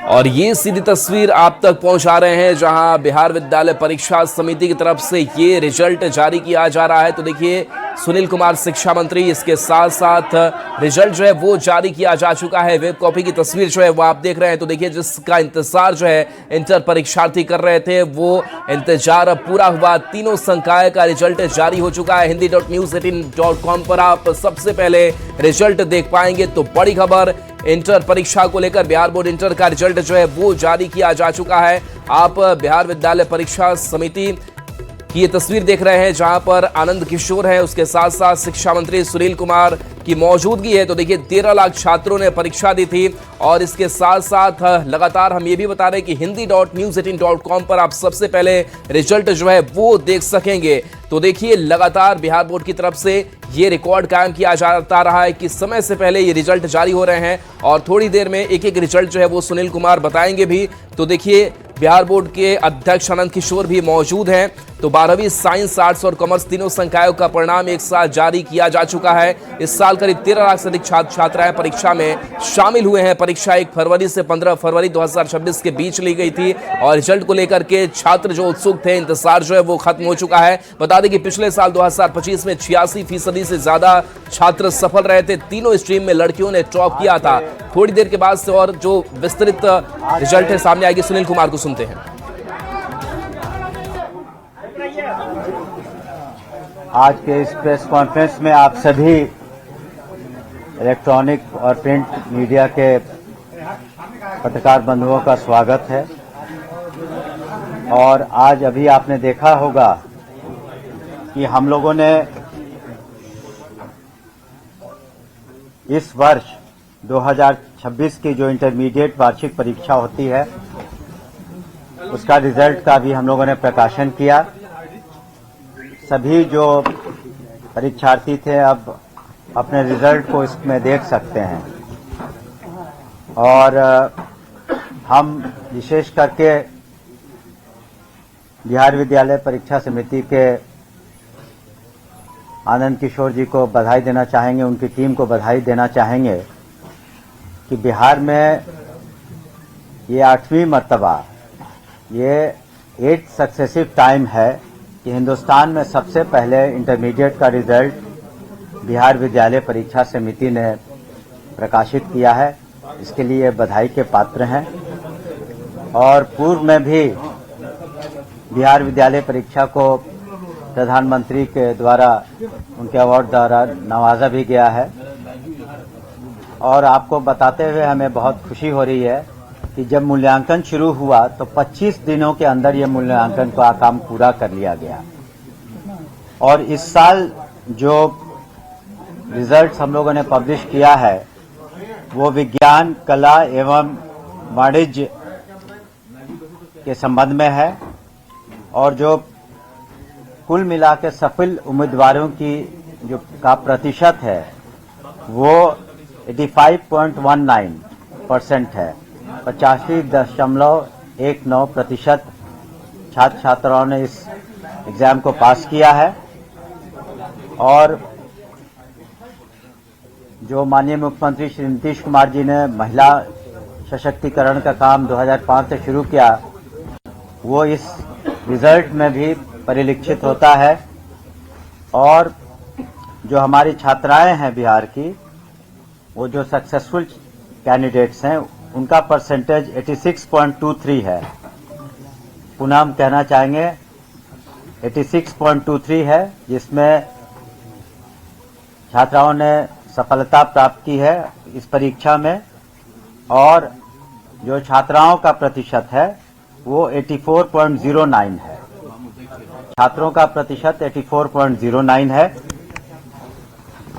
और ये सीधी तस्वीर आप तक पहुंचा रहे हैं जहां बिहार विद्यालय परीक्षा समिति की तरफ से ये रिजल्ट जारी किया जा रहा है। तो देखिए सुनील कुमार शिक्षा मंत्री, इसके साथ साथ रिजल्ट जो है वो जारी किया जा चुका है। वेब कॉपी की तस्वीर जो है वो आप देख रहे हैं। तो देखिए जिसका इंतजार जो है इंटर परीक्षार्थी कर रहे थे वो इंतजार अब पूरा हुआ। तीनों संकाय का रिजल्ट जारी हो चुका है। hindi.news18.com पर आप सबसे पहले रिजल्ट देख पाएंगे। तो बड़ी खबर, इंटर परीक्षा को लेकर बिहार बोर्ड इंटर का रिजल्ट जो है वो जारी किया जा चुका है। आप बिहार विद्यालय परीक्षा समिति की ये तस्वीर देख रहे हैं जहां पर आनंद किशोर है, उसके साथ साथ शिक्षा मंत्री सुनील कुमार की मौजूदगी है। तो देखिए 13 लाख छात्रों ने परीक्षा दी थी और इसके साथ साथ लगातार हम ये भी बता रहे हैं कि hindi.news18.com पर आप सबसे पहले रिजल्ट जो है वो देख सकेंगे। तो देखिए लगातार बिहार बोर्ड की तरफ से ये रिकॉर्ड कायम किया जाता रहा है कि समय से पहले ये रिजल्ट जारी हो रहे हैं और थोड़ी देर में एक एक रिजल्ट जो है वो सुनील कुमार बताएंगे भी। तो देखिए बिहार बोर्ड के अध्यक्ष आनंद किशोर भी मौजूद हैं। तो 12वीं साइंस, आर्ट्स और कॉमर्स तीनों संकायों का परिणाम एक साथ जारी किया जा चुका है। इस साल करीब 13 लाख से अधिक छात्र छात्राएं परीक्षा में शामिल हुए हैं। परीक्षा 1 फरवरी से 15 फरवरी 2026 के बीच ली गई थी और रिजल्ट को लेकर के छात्र जो उत्सुक थे, इंतजार जो है वो खत्म हो चुका है। बता दें कि पिछले साल 2025 में 86% से ज्यादा छात्र सफल रहे थे। तीनों स्ट्रीम में लड़कियों ने टॉप किया था। थोड़ी देर के बाद से और जो विस्तृत रिजल्ट है सामने आएगी, सुनील कुमार को सुनते हैं। आज के इस प्रेस कॉन्फ्रेंस में आप सभी इलेक्ट्रॉनिक और प्रिंट मीडिया के पत्रकार बंधुओं का स्वागत है। और आज अभी आपने देखा होगा कि हम लोगों ने इस वर्ष 2026 की जो इंटरमीडिएट वार्षिक परीक्षा होती है उसका रिजल्ट का भी हम लोगों ने प्रकाशन किया। सभी जो परीक्षार्थी थे अब अपने रिजल्ट को इसमें देख सकते हैं और हम विशेष करके बिहार विद्यालय परीक्षा समिति के आनंद किशोर जी को बधाई देना चाहेंगे, उनकी टीम को बधाई देना चाहेंगे कि बिहार में ये 8वीं मर्तबा, ये 8th सक्सेसिव टाइम है कि हिंदुस्तान में सबसे पहले इंटरमीडिएट का रिजल्ट बिहार विद्यालय परीक्षा समिति ने प्रकाशित किया है। इसके लिए बधाई के पात्र हैं। और पूर्व में भी बिहार विद्यालय परीक्षा को प्रधानमंत्री के द्वारा उनके अवार्ड द्वारा नवाजा भी गया है। और आपको बताते हुए हमें बहुत खुशी हो रही है कि जब मूल्यांकन शुरू हुआ तो 25 दिनों के अंदर ये मूल्यांकन का काम पूरा कर लिया गया। और इस साल जो रिजल्ट्स हम लोगों ने पब्लिश किया है वो विज्ञान, कला एवं वाणिज्य के संबंध में है और जो कुल मिला के सफल उम्मीदवारों की जो का प्रतिशत है वो 85.19% है। 85.19% छात्र छात्राओं ने इस एग्जाम को पास किया है। और जो माननीय मुख्यमंत्री श्री नीतीश कुमार जी ने महिला सशक्तिकरण का काम 2005 से शुरू किया वो इस रिजल्ट में भी परिलक्षित होता है। और जो हमारी छात्राएं हैं बिहार की, वो जो सक्सेसफुल कैंडिडेट्स हैं उनका परसेंटेज 86.23 है। पुनः हम कहना चाहेंगे 86.23 है, जिसमें छात्राओं ने सफलता प्राप्त की है इस परीक्षा में। और जो छात्राओं का प्रतिशत है वो 84.09 है। छात्रों का प्रतिशत 84.09 है।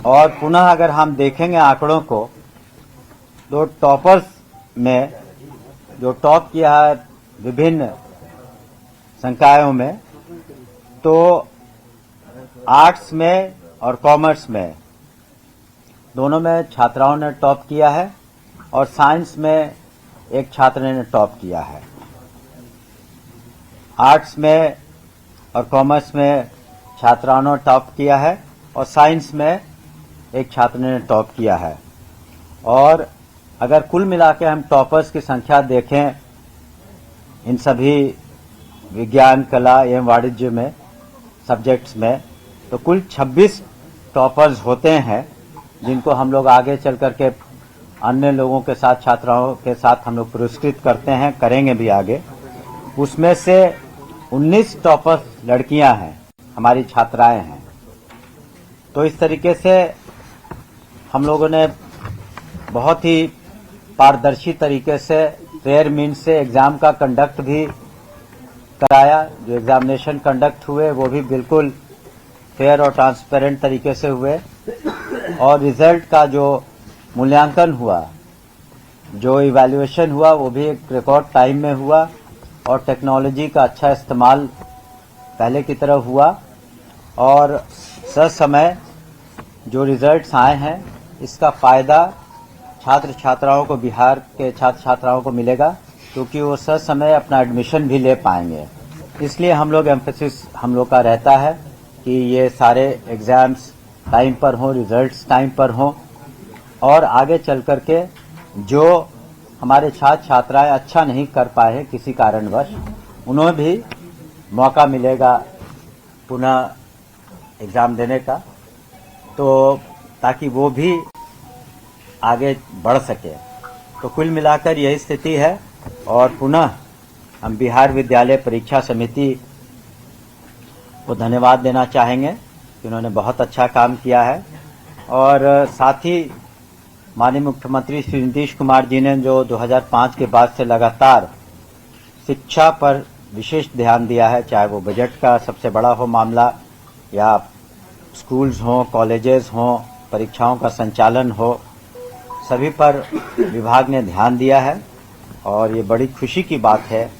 और पुनः अगर हम देखेंगे आंकड़ों को, तो टॉपर्स में जो टॉप किया है विभिन्न संकायों में, तो आर्ट्स में और कॉमर्स में दोनों में छात्राओं ने टॉप किया है और साइंस में एक छात्र ने टॉप किया है। आर्ट्स में और कॉमर्स में छात्राओं ने टॉप किया है और साइंस में एक छात्र ने टॉप किया है। और अगर कुल मिला के हम टॉपर्स की संख्या देखें इन सभी विज्ञान, कला एवं वाणिज्य में सब्जेक्ट्स में, तो कुल 26 टॉपर्स होते हैं जिनको हम लोग आगे चल करके अन्य लोगों के साथ, छात्राओं के साथ हम लोग पुरस्कृत करते हैं, करेंगे भी आगे। उसमें से 19 टॉपर्स लड़कियां हैं, हमारी छात्राएं हैं। तो इस तरीके से हम लोगों ने बहुत ही पारदर्शी तरीके से फेयर मीन्स से एग्जाम का कंडक्ट भी कराया। जो एग्जामिनेशन कंडक्ट हुए वो भी बिल्कुल फेयर और ट्रांसपेरेंट तरीके से हुए, और रिजल्ट का जो मूल्यांकन हुआ, जो इवैल्यूएशन हुआ, वो भी एक रिकॉर्ड टाइम में हुआ, और टेक्नोलॉजी का अच्छा इस्तेमाल पहले की तरह हुआ, और ससमय जो रिजल्ट्स आए हैं इसका फायदा छात्र छात्राओं को, बिहार के छात्र छात्राओं को मिलेगा, क्योंकि वो ससमय अपना एडमिशन भी ले पाएंगे। इसलिए हम लोग एम्फेसिस हम लोग का रहता है कि ये सारे एग्जाम्स टाइम पर हों, रिजल्ट्स टाइम पर हों, और आगे चल कर के जो हमारे छात्र छात्राएं अच्छा नहीं कर पाए हैं किसी कारणवश, उन्हें भी मौका मिलेगा पुनः एग्जाम देने का, तो ताकि वो भी आगे बढ़ सके। तो कुल मिलाकर यही स्थिति है, और पुनः हम बिहार विद्यालय परीक्षा समिति को धन्यवाद देना चाहेंगे कि उन्होंने बहुत अच्छा काम किया है। और साथ ही माननीय मुख्यमंत्री श्री नीतीश कुमार जी ने जो 2005 के बाद से लगातार शिक्षा पर विशेष ध्यान दिया है, चाहे वो बजट का सबसे बड़ा हो मामला, या स्कूल्स हों, कॉलेजेस हों, परीक्षाओं का संचालन हो, सभी पर विभाग ने ध्यान दिया है। और ये बड़ी खुशी की बात है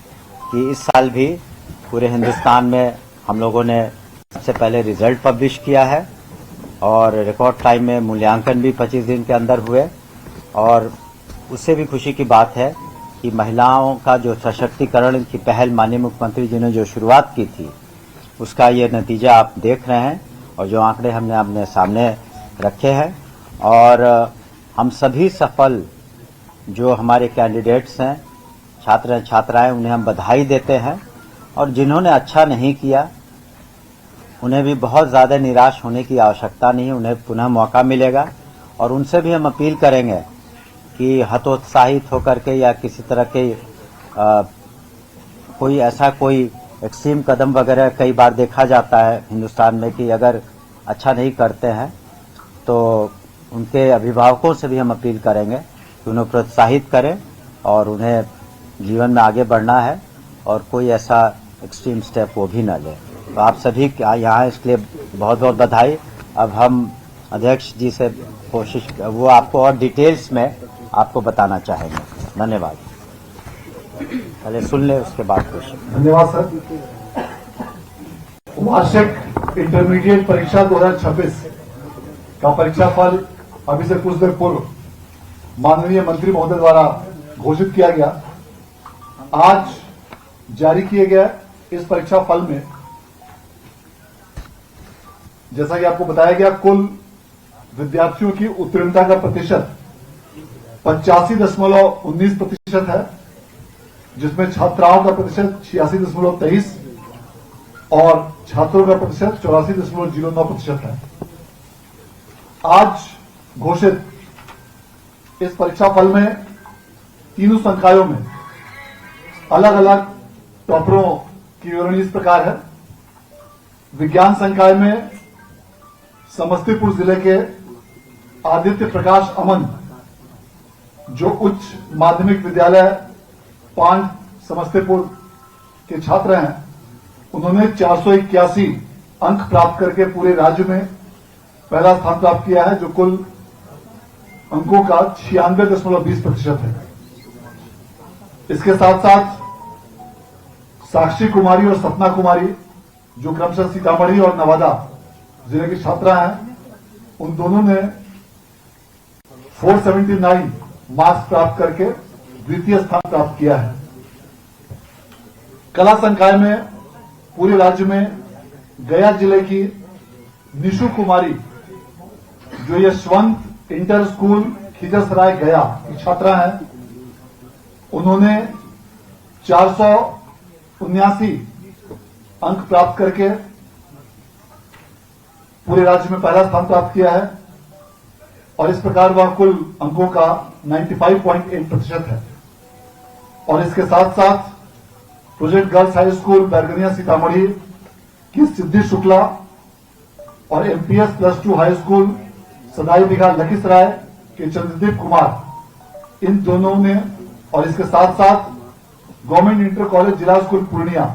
कि इस साल भी पूरे हिंदुस्तान में हम लोगों ने सबसे पहले रिजल्ट पब्लिश किया है, और रिकॉर्ड टाइम में मूल्यांकन भी 25 दिन के अंदर हुए। और उससे भी खुशी की बात है कि महिलाओं का जो सशक्तिकरण की पहल माननीय मुख्यमंत्री जी ने जो शुरुआत की थी, उसका ये नतीजा आप देख रहे हैं, और जो आंकड़े हमने अपने सामने रखे हैं। और हम सभी सफल जो हमारे कैंडिडेट्स हैं, छात्र छात्राएं, उन्हें हम बधाई देते हैं, और जिन्होंने अच्छा नहीं किया उन्हें भी बहुत ज़्यादा निराश होने की आवश्यकता नहीं है, उन्हें पुनः मौका मिलेगा। और उनसे भी हम अपील करेंगे कि हतोत्साहित होकर के या किसी तरह के कोई ऐसा कोई एक्सट्रीम कदम वगैरह कई बार देखा जाता है हिंदुस्तान में कि अगर अच्छा नहीं करते हैं तो उनके अभिभावकों से भी हम अपील करेंगे कि उन्हें प्रोत्साहित करें, और उन्हें जीवन में आगे बढ़ना है, और कोई ऐसा एक्सट्रीम स्टेप वो भी न ले। तो आप सभी यहाँ इसके लिए बहुत बहुत बधाई। अब हम अध्यक्ष जी से कोशिश, वो आपको और डिटेल्स में आपको बताना चाहेंगे। धन्यवाद। पहले सुन ले, उसके बाद क्वेश्चन। धन्यवाद सर। वार्षिक इंटरमीडिएट परीक्षा 2026 का परीक्षा फल अभी से कुछ देर पूर्व माननीय मंत्री महोदय द्वारा घोषित किया गया। आज जारी किए गए इस परीक्षा फल में जैसा कि आपको बताया गया, कुल विद्यार्थियों की उत्तीर्णता का प्रतिशत 85.19% है, जिसमें छात्राओं का प्रतिशत 86.23 और छात्रों का प्रतिशत 84.09% है। आज घोषित इस परीक्षा फल में तीनों संकायों में अलग अलग टॉपरों की विवरणी इस प्रकार है। विज्ञान संकाय में समस्तीपुर जिले के आदित्य प्रकाश अमन, जो उच्च माध्यमिक विद्यालय पांड समस्तीपुर के छात्र हैं, उन्होंने 481 अंक प्राप्त करके पूरे राज्य में पहला स्थान प्राप्त किया है, जो कुल अंकों का 96.20% है। इसके साथ साथ साक्षी कुमारी और सपना कुमारी, जो क्रमशः सीतामढ़ी और नवादा जिले की छात्रा हैं, उन दोनों ने 479 मार्क्स प्राप्त करके द्वितीय स्थान प्राप्त किया है। कला संकाय में पूरे राज्य में गया जिले की निशु कुमारी, जो यशवंत इंटर स्कूल खिजरसराय गया की छात्रा हैं, उन्होंने 479 अंक प्राप्त करके पूरे राज्य में पहला स्थान प्राप्त किया है और इस प्रकार वह कुल अंकों का 95.8% है। और इसके साथ साथ project girls high school Bairgania Sitamarhi की सिद्धि शुक्ला और एमपीएस +2 हाई स्कूल सदाई बिघा लखीसराय के चंद्रदीप कुमार, इन दोनों ने, और इसके साथ साथ गवर्नमेंट इंटर कॉलेज जिला स्कूल पूर्णिया